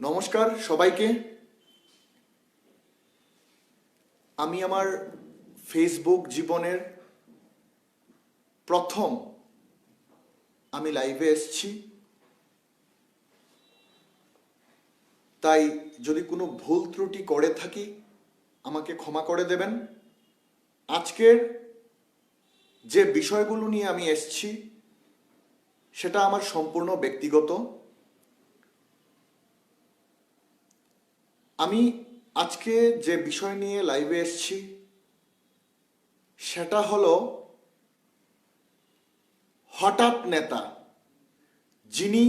নমস্কার সবাইকে। আমি আমার ফেসবুক জীবনের প্রথম আমি লাইভে এসেছি, তাই যদি কোনো ভুল ত্রুটি করে থাকি আমাকে ক্ষমা করে দেবেন। আজকের যে বিষয়গুলো নিয়ে আমি এসেছি সেটা আমার সম্পূর্ণ ব্যক্তিগত। আমি আজকে যে বিষয় নিয়ে লাইভে এসেছি সেটা হলো হঠাৎ নেতা, যিনি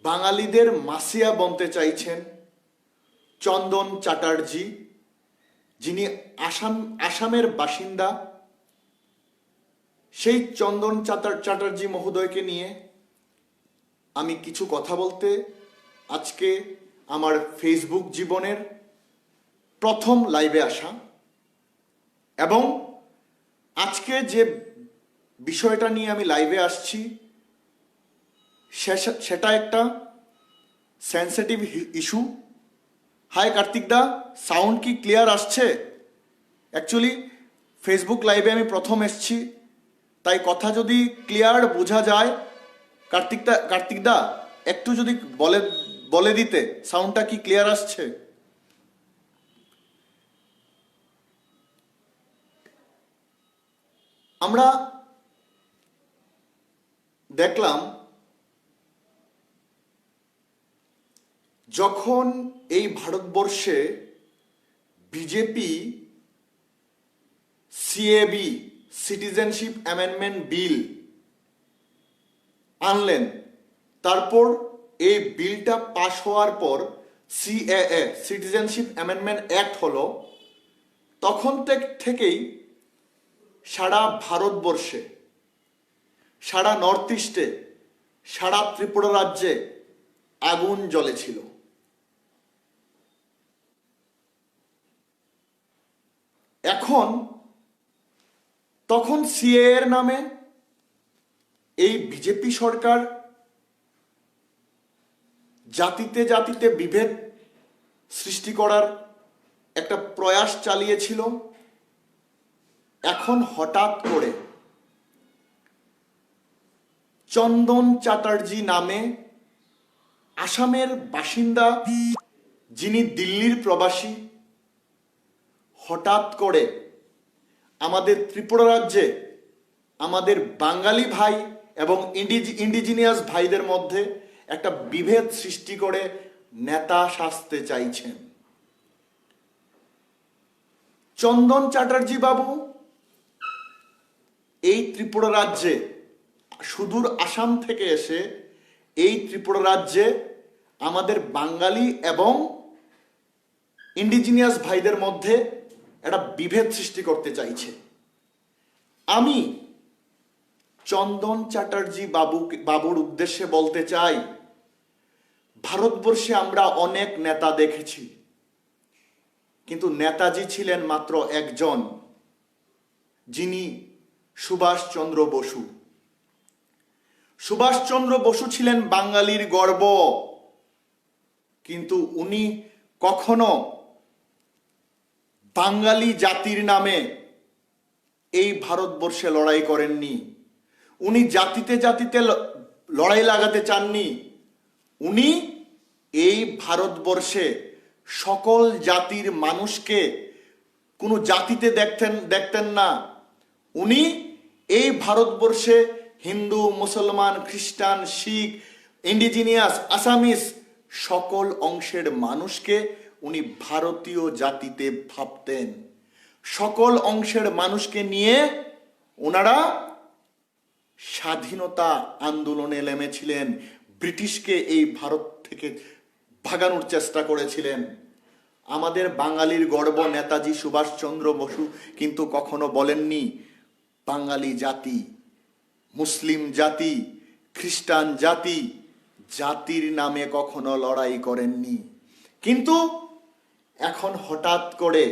বাঙালিদের মাসিয়া বনতে চাইছেন, চন্দন চ্যাটার্জি, যিনি আসামের বাসিন্দা। সেই চন্দন চ্যাটার্জি মহোদয়কে নিয়ে আমি কিছু কথা বলতে আজকে আমার ফেসবুক জীবনের প্রথম লাইভে আসা, এবং আজকে যে বিষয়টা নিয়ে আমি লাইভে আসছি সেটা একটা সেন্সিটিভ ইস্যু। হাই কার্তিক দা, সাউন্ড কি ক্লিয়ার আসছে? অ্যাকচুয়ালি ফেসবুক লাইভে আমি প্রথম এসছি, তাই কথা যদি ক্লিয়ার বোঝা যায়, কার্তিক দা একটু যদি বলে দিতে সাউন্ডটা কি ক্লিয়ার আসছে। আমরা দেখলাম যখন এই ভারতবর্ষে BJP CAB citizenship amendment bill আনলেন, তারপর এই বিলটা পাশ হওয়ার পর সিএএ সিটিজেনশিপ অ্যামেন্ডমেন্ট অ্যাক্ট হলো, তখন থেকেই সারা ভারতবর্ষে, সারা নর্থ ইস্টে, সারা ত্রিপুরা রাজ্যে আগুন জ্বলেছিল। তখন সিএ এর নামে এই বিজেপি সরকার জাতিতে জাতিতে বিভেদ সৃষ্টি করার একটা প্রয়াস চালিয়েছিল। এখন হঠাৎ করে চন্দন চ্যাটার্জি নামে আসামের বাসিন্দা, যিনি দিল্লির প্রবাসী, হঠাৎ করে আমাদের ত্রিপুরা রাজ্যে আমাদের বাঙালি ভাই এবং ইন্ডিজিনিয়াস ভাইদের মধ্যে একটা বিভেদ সৃষ্টি করে নেতা সাজতে চাইছেন। চন্দন চ্যাটার্জি বাবু এই ত্রিপুরা রাজ্যে, সুদূর আসাম থেকে এসে এই ত্রিপুরা রাজ্যে আমাদের বাঙালি এবং ইন্ডিজিনিয়াস ভাইদের মধ্যে একটা বিভেদ সৃষ্টি করতে চাইছে। আমি চন্দন চ্যাটার্জি বাবুর উদ্দেশ্যে বলতে চাই, ভারতবর্ষে আমরা অনেক নেতা দেখেছি, কিন্তু নেতাজি ছিলেন মাত্র একজন, যিনি সুভাষচন্দ্র বসু। সুভাষচন্দ্র বসু ছিলেন বাঙালির গর্ব, কিন্তু উনি কখনো বাঙালি জাতির নামে এই ভারতবর্ষে লড়াই করেননি। উনি জাতিতে জাতিতে লড়াই লাগাতে চাননি। উনি এই ভারতবর্ষে সকল জাতির মানুষকে কোনো জাতিতে দেখতেন না। উনি এই ভারতবর্ষে হিন্দু, মুসলমান, খ্রিস্টান, শিখ, ইন্ডিজিনিয়াস, আসামিস সকল অংশের মানুষকে উনি ভারতীয় জাতিতে ভাবতেন। সকল অংশের মানুষকে নিয়ে ওনারা স্বাধীনতা আন্দোলনে নেমেছিলেন, ব্রিটিশকে এই ভারত থেকে ভাগানোর চেষ্টা করেছিলেন। আমাদের বাঙালির গর্ব নেতাজি সুভাষচন্দ্র বসু কিন্তু কখনো বলেননি বাঙালি জাতি, মুসলিম জাতি, খ্রিস্টান জাতি, জাতির নামে কখনো লড়াই করেননি। কিন্তু এখন হঠাৎ করে,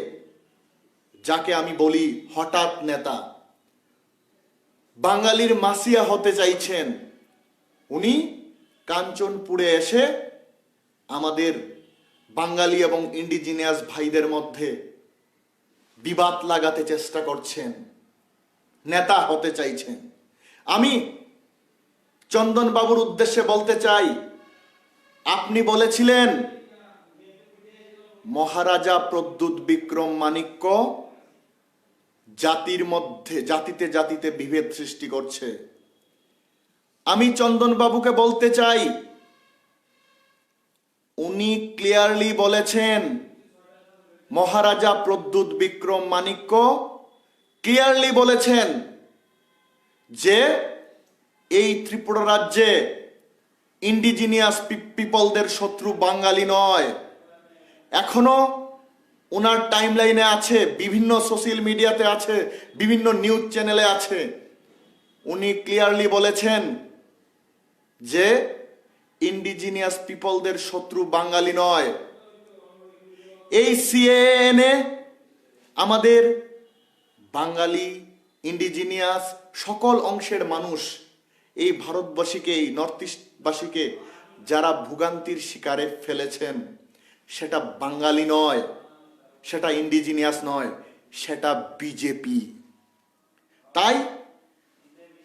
যাকে আমি বলি হঠাৎ নেতা, বাঙালির মাসিয়া হতে চাইছেন, উনি কাঞ্চনপুরে এসে আমাদের বাঙালি এবং ইন্ডিজিনিয়াস ভাইদের মধ্যে বিবাদ লাগাতে চেষ্টা করছেন, নেতা হতে চাইছেন। আমি চন্দন বাবুর উদ্দেশ্যে বলতে চাই, আপনি বলেছিলেন মহারাজা প্রদ্যুৎ বিক্রম মাণিক্য জাতির মধ্যে জাতিতে জাতিতে বিভেদ সৃষ্টি করছে। আমি চন্দন বাবুকে বলতে চাই, উনি ক্লিয়ারলি বলেছেন, মহারাজা প্রদ্যুৎ বিক্রম মাণিক্য ক্লিয়ারলি বলেছেন যে এই ত্রিপুরা রাজ্যে ইন্ডিজিনিয়াস পিপলদের শত্রু বাঙালি নয়। এখনো ওনার টাইমলাইনে আছে, বিভিন্ন সোশ্যাল মিডিয়াতে আছে, বিভিন্ন নিউজ চ্যানেলে আছে। উনি ক্লিয়ারলি বলেছেন যে ইন্ডিজিনিয়াস পিপলদের শত্রু বাঙালি নয়। এই সিএএ আমাদের বাঙালি, ইন্ডিজিনিয়াস সকল অংশের মানুষ, এই ভারতবাসীকে, এই নর্থ ইস্টবাসীকে যারা ভোগান্তির শিকারে ফেলেছেন, সেটা বাঙালি নয়, সেটা ইন্ডিজিনিয়াস নয়, সেটা বিজেপি। তাই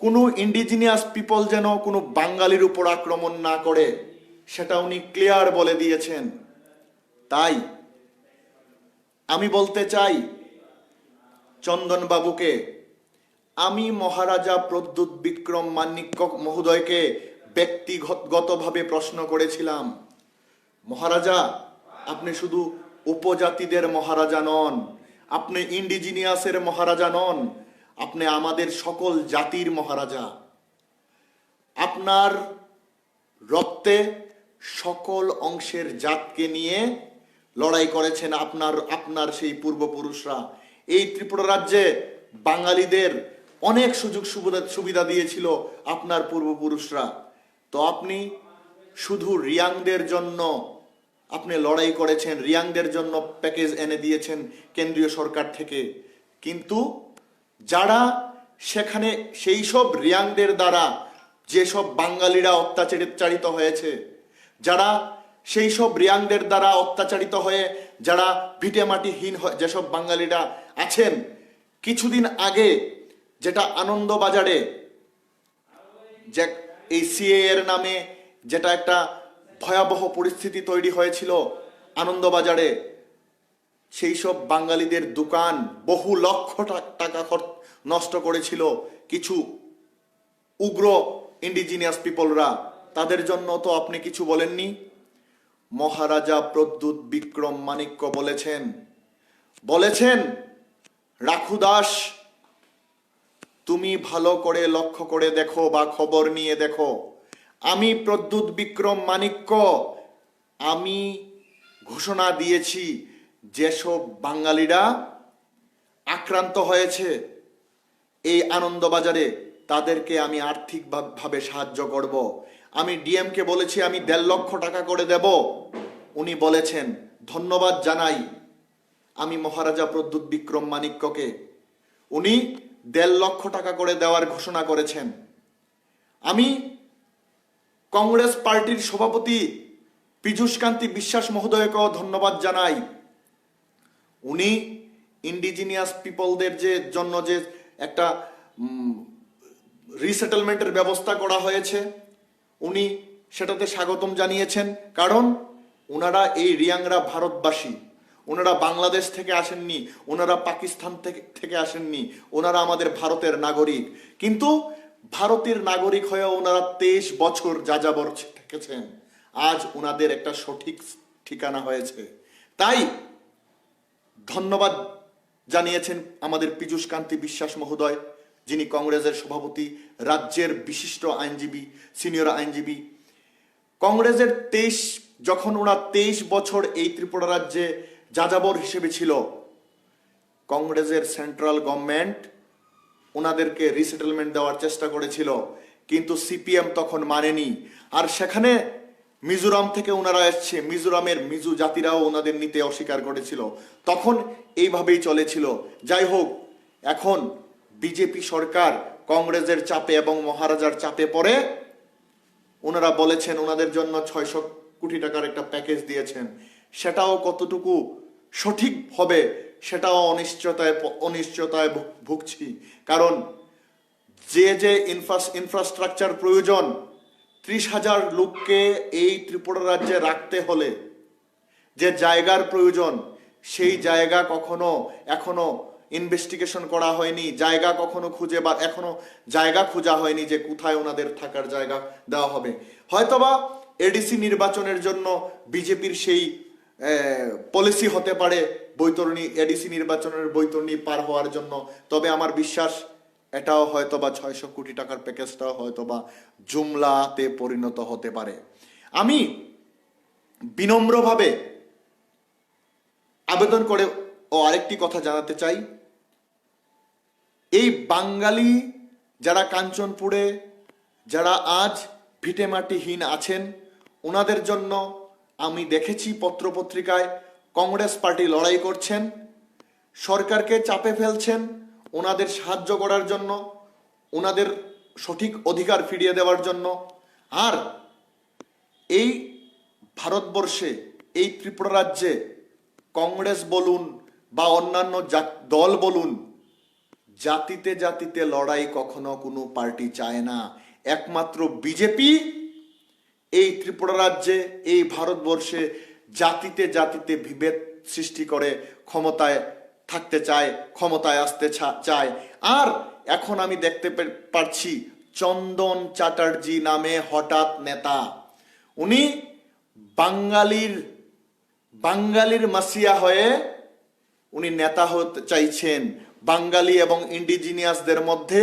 কোনো ইন্ডিজিনিয়াস পিপল যেন কোনো বাঙালির উপর আক্রমণ না করে, সেটা উনি ক্লিয়ার বলে দিয়েছেন। তাই আমি বলতে চাই চন্দন বাবুকে, আমি মহারাজা প্রদ্যুৎ বিক্রম মাণিক্য মহোদয়কে ব্যক্তিগতভাবে প্রশ্ন করেছিলাম, মহারাজা আপনি শুধু উপজাতিদের মহারাজা নন, আপনি ইন্ডিজিনিয়াসের মহারাজা নন, আপনি আমাদের সকল জাতির মহারাজা। আপনার রক্তে সকল অংশের জাতকে নিয়ে লড়াই করেছেন আপনার সেই পূর্বপুরুষরা। এই ত্রিপুরা রাজ্যে বাঙালিদের অনেক সুযোগ সুবিধা দিয়েছিল আপনার পূর্বপুরুষরা। তো আপনি শুধু রিয়াংদের জন্য আপনি লড়াই করেছেন, রিয়াংদের জন্য প্যাকেজ এনে দিয়েছেন কেন্দ্রীয় সরকার থেকে। কিন্তু যারা সেখানে সেই সব রিয়াংদের দ্বারা যেসব বাঙালিরা অত্যাচারিত হয়েছে, যারা সেই সব রিয়াংদের দ্বারা অত্যাচারিত হয়ে যারা ভিটেমাটিহীন যেসব বাঙালিরা আছেন, কিছুদিন আগে যেটা আনন্দবাজারে যে এই সিএ এর নামে যেটা একটা ভয়াবহ পরিস্থিতি তৈরি হয়েছিল আনন্দবাজারে, সেই সব বাঙালিদের দোকান বহু লক্ষ টাকা নষ্ট করেছিল কিছু উগ্র ইন্ডিজিনিয়াস পিপলরা, তাদের জন্য তো আপনি কিছু বলেননি। মহারাজা প্রদ্যুৎ বিক্রম মাণিক্য বলেছেন রাখু দাস, তুমি ভালো করে লক্ষ্য করে দেখো বা খবর নিয়ে দেখো, আমি প্রদ্যুৎ বিক্রম মাণিক্য আমি ঘোষণা দিয়েছি যেসব বাঙালিরা আক্রান্ত হয়েছে এই আনন্দবাজারে তাদেরকে আমি আর্থিকভাবে সাহায্য করব। আমি ডিএমকে বলেছি আমি 1.5 লক্ষ টাকা করে দেব। উনি বলেছেন, ধন্যবাদ জানাই আমি মহারাজা প্রদ্যুৎ বিক্রম মাণিক্যকে, উনি 1.5 লক্ষ টাকা করে দেওয়ার ঘোষণা করেছেন। আমি কংগ্রেস পার্টির সভাপতি পীযূষকান্তি বিশ্বাস মহোদয়কেও ধন্যবাদ জানাই। উনি ইন্ডিজিনিয়াস পিপলদের জন্য যে একটা রিসেটেলমেন্টের ব্যবস্থা করা হয়েছে, উনি সেটাতে স্বাগতম জানিয়েছেন। কারণ ওনারা এই রিয়াংরা ভারতবাসী, ওনারা বাংলাদেশ থেকে আসেননি, ওনারা পাকিস্তান থেকে আসেননি, ওনারা আমাদের ভারতের নাগরিক। কিন্তু ভারতের নাগরিক হয়ে ওনারা 23 বছর যাযাবর থেকেছেন, আজ ওনাদের একটা সঠিক ঠিকানা হয়েছে। তাই ধন্যবাদ জানিয়েছেন আমাদের পীযূষকান্তি বিশ্বাস মহোদয়, যিনি কংগ্রেসের সভাপতি, রাজ্যের বিশিষ্ট আইনজীবী, সিনিয়র আইনজীবী। কংগ্রেসের যখন ওরা 23 বছর এই ত্রিপুরা রাজ্যে যাযাবর হিসেবে ছিল, কংগ্রেসের সেন্ট্রাল গভর্নমেন্ট ওনাদেরকে রিসেটেলমেন্ট দেওয়ার চেষ্টা করেছিল, কিন্তু সিপিএম তখন মানেনি। আর সেখানে মিজোরাম থেকে ওনারা এসছে, মিজোরামের মিজো জাতিরাও ওনাদের নিতে অস্বীকার করেছিল, তখন এইভাবেই চলেছিল। যাই হোক, এখন বিজেপি সরকার কংগ্রেসের চাপে এবং মহারাজার চাপে পড়ে ওনারা বলেছেন ওনাদের জন্য 600 কোটি টাকার একটা প্যাকেজ দিয়েছেন, সেটাও কতটুকু সঠিক হবে সেটাও অনিশ্চয়তায় ভুগছি। কারণ যে ইনফ্রাস্ট্রাকচার প্রয়োজন, 30,000 লোককে এই ত্রিপুরা রাজ্যে রাখতে হলে যে জায়গার প্রয়োজন, সেই জায়গা এখনো ইনভেস্টিগেশন করা হয়নি, জায়গা কখনো এখনো জায়গা খোঁজা হয়নি যে কোথায় ওনাদের থাকার জায়গা দেওয়া হবে। হয়তোবা এডিসি নির্বাচনের জন্য বিজেপির সেই পলিসি হতে পারে এডিসি নির্বাচনের বৈতরণী পার হওয়ার জন্য। তবে আমার বিশ্বাস এটাও হয়তোবা 600 কোটি টাকার প্যাকেজটাও হয়তোবা জুমলাতে পরিণত হতে পারে। আমি বিনম্রভাবে আবেদন করে আরেকটি কথা জানাতে চাই, এই বাঙালি যারা কাঞ্চনপুরে যারা আজ ভিটেমাটিহীন আছেন, ওনাদের জন্য আমি দেখেছি পত্রপত্রিকায় কংগ্রেস পার্টি লড়াই করছেন, সরকারকে চাপে ফেলছেন ওনাদের সাহায্য করার জন্য, ওনাদের সঠিক অধিকার ফিরিয়ে দেওয়ার জন্য। আর এই ভারতবর্ষে, এই ত্রিপুরা রাজ্যে কংগ্রেস বলুন বা অন্যান্য দল বলুন, জাতিতে জাতিতে লড়াই কখনো কোনো পার্টি চায় না। একমাত্র বিজেপি এই ত্রিপুরা রাজ্যে, এই ভারতবর্ষে জাতিতে জাতিতে বিভেদ সৃষ্টি করে ক্ষমতায় থাকতে চায়, ক্ষমতায় আসতে চায়। আর এখন আমি দেখতে পাচ্ছি চন্দন চ্যাটার্জি নামে হঠাৎ নেতা, উনি বাঙালির মাসিয়া হয়ে উনি নেতা হতে চাইছেন। বাঙালি এবং ইন্ডিজিনিয়াসদের মধ্যে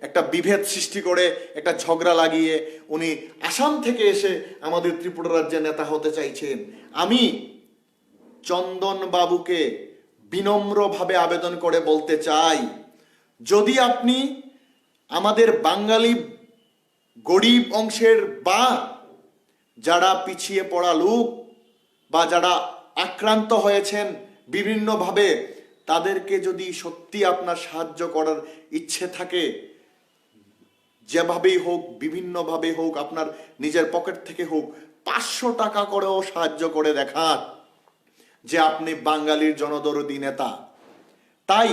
একটা বিভেদ সৃষ্টি করে, একটা ঝগড়া লাগিয়ে উনি আসাম থেকে এসে আমাদের ত্রিপুরা রাজ্যে নেতা হতে চাইছেন। আমি চন্দন বাবুকে বিনম্রভাবে আবেদন করে বলতে চাই, যদি আপনি আমাদের বাঙালি গরিব অংশের বা যারা পিছিয়ে পড়া লোক বা যারা আক্রান্ত হয়েছেন বিভিন্নভাবে, তাদেরকে যদি সত্যি আপনার সাহায্য করার ইচ্ছে থাকে, যেভাবেই হোক, বিভিন্নভাবে হোক, আপনার নিজের পকেট থেকে হোক, 500 টাকা করেও সাহায্য করে দেখান যে আপনি বাঙালির জনদরদি নেতা। তাই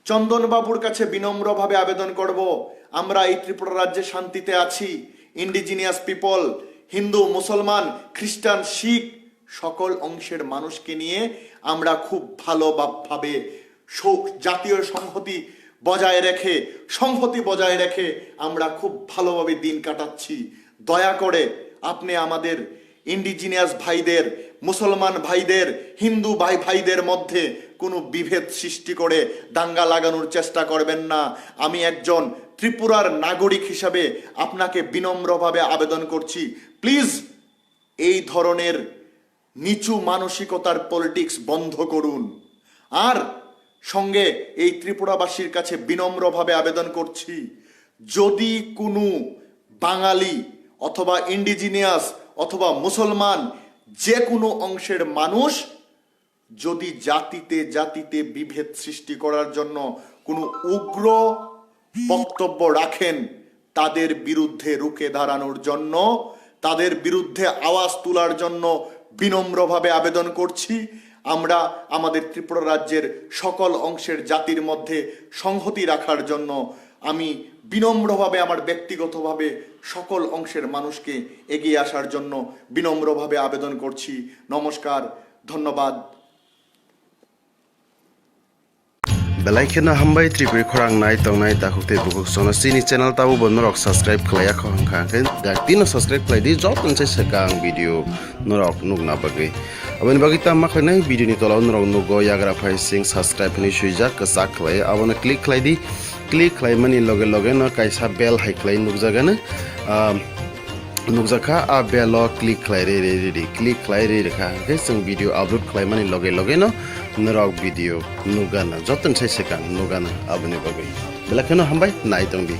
চন্দনবাবুর কাছে বিনম্রভাবে আবেদন করব, আমরা এই ত্রিপুরা রাজ্যে শান্তিতে আছি। ইন্ডিজিনিয়াস পিপল, হিন্দু, মুসলমান, খ্রিস্টান, শিখ সকল অংশের মানুষকে নিয়ে আমরা খুব ভালোভাবে জাতীয় সংহতি বজায় রেখে আমরা খুব ভালোভাবে দিন কাটাচ্ছি। দয়া করে আপনি আমাদের ইন্ডিজিনিয়াস ভাইদের, মুসলমান ভাইদের, হিন্দু ভাইদের মধ্যে কোনো বিভেদ সৃষ্টি করে দাঙ্গা লাগানোর চেষ্টা করবেন না। আমি একজন ত্রিপুরার নাগরিক হিসাবে আপনাকে বিনম্রভাবে আবেদন করছি, প্লিজ এই ধরনের নিচু মানসিকতার পলিটিক্স বন্ধ করুন। আর সঙ্গে এই ত্রিপুরাবাসীর কাছে বিনম্রভাবে আবেদন করছি, যদি কোনো বাঙালি অথবা ইন্ডিজিনিয়াস অথবা মুসলমান যে কোনো অংশের মানুষ যদি জাতিতে জাতিতে বিভেদ সৃষ্টি করার জন্য কোনো উগ্র বক্তব্য রাখেন, তাদের বিরুদ্ধে রুখে দাঁড়ানোর জন্য, তাদের বিরুদ্ধে আওয়াজ তোলার জন্য বিনম্রভাবে আবেদন করছি। আমরা আমাদের ত্রিপুরা রাজ্যের সকল অংশের জাতির মধ্যে সংহতি রাখার জন্য আমি বিনম্রভাবে আমার ব্যক্তিগতভাবে সকল অংশের মানুষকে এগিয়ে আসার জন্য বিনম্রভাবে আবেদন করছি। নমস্কার, ধন্যবাদ। Belaikena hambai tripuri khorang nai tong nai ta hukte bukuk sona sini channel tabu bonorok subscribe khlaya khong khangken daktino subscribe khlai di job nse sekang video norok nugna bagai aboni bagi ta makhlai video ni tolaw norok nugo yagra phai sing subscribe ni suijak kasak khlai abona click khlai mani loge no kaisa bell hai khlai nugjagana nugjaka a belo click khlai re kha ke sing video upload khlai mani loge no norok video nugana joton sai sekang nugana aboni bagai belakeno hambai nai tongdi।